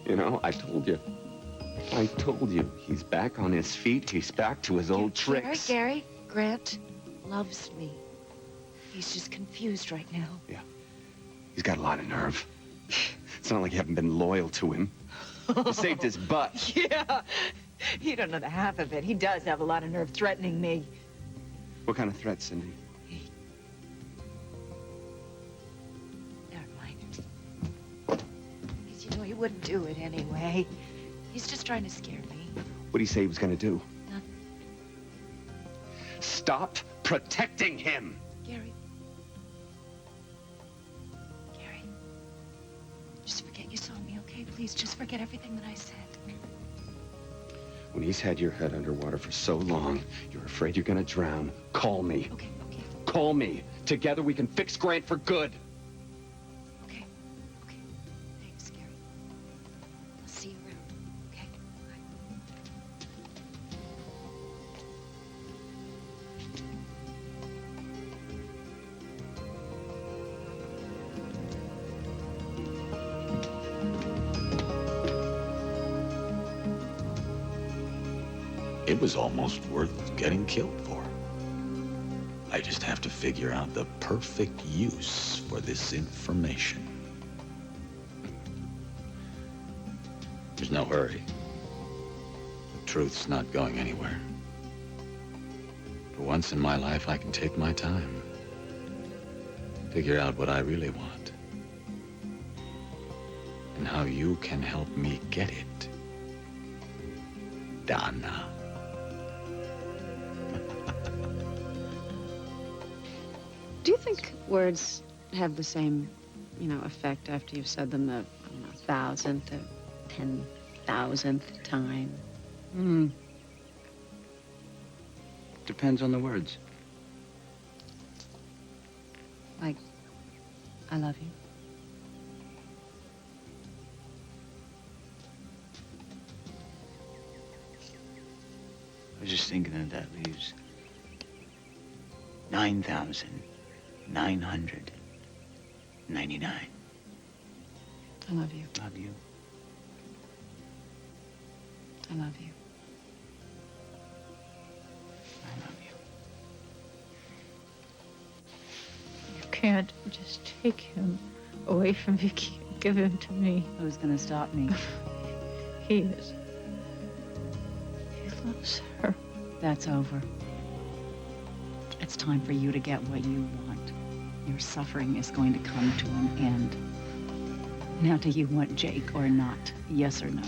[SPEAKER 8] You know, I told you. I told you. He's back on his feet. He's back to his old tricks.
[SPEAKER 5] Gary, Grant loves me. He's just confused right now.
[SPEAKER 8] Yeah. He's got a lot of nerve. It's not like you haven't been loyal to him. You saved his butt.
[SPEAKER 5] Yeah. You don't know the half of it. He does have a lot of nerve threatening me.
[SPEAKER 8] What kind of threat, Cindy?
[SPEAKER 5] Never mind. Because you know he wouldn't do it anyway. He's just trying to scare me.
[SPEAKER 8] What'd he say he was gonna do?
[SPEAKER 5] Nothing.
[SPEAKER 8] Stop protecting him!
[SPEAKER 5] Gary. Gary. Just forget you saw me, okay? Please, just forget everything that I said.
[SPEAKER 8] When he's had your head underwater for so long, you're afraid you're gonna drown. Call me.
[SPEAKER 5] Okay.
[SPEAKER 8] Call me. Together we can fix Grant for good.
[SPEAKER 5] Okay. Thanks, Gary. I'll see you around, okay?
[SPEAKER 9] It was almost worth getting killed for. I just have to figure out the perfect use for this information. There's no hurry. The truth's not going anywhere. For once in my life, I can take my time. Figure out what I really want. Now you can help me get it, Donna.
[SPEAKER 11] Do you think words have the same, effect after you've said them the 1,000th or 10,000th time?
[SPEAKER 10] Depends on the words.
[SPEAKER 11] Like, I love you.
[SPEAKER 10] I was just thinking that leaves 9,999.
[SPEAKER 11] I love you.
[SPEAKER 10] Love you.
[SPEAKER 11] I love you.
[SPEAKER 10] I love you.
[SPEAKER 24] You can't just take him away from Vicky and give him to me.
[SPEAKER 11] Who's gonna stop me?
[SPEAKER 24] He is. He loves her.
[SPEAKER 11] That's over. It's time for you to get what you want. Your suffering is going to come to an end. Now, do you want Jake or not? Yes or no?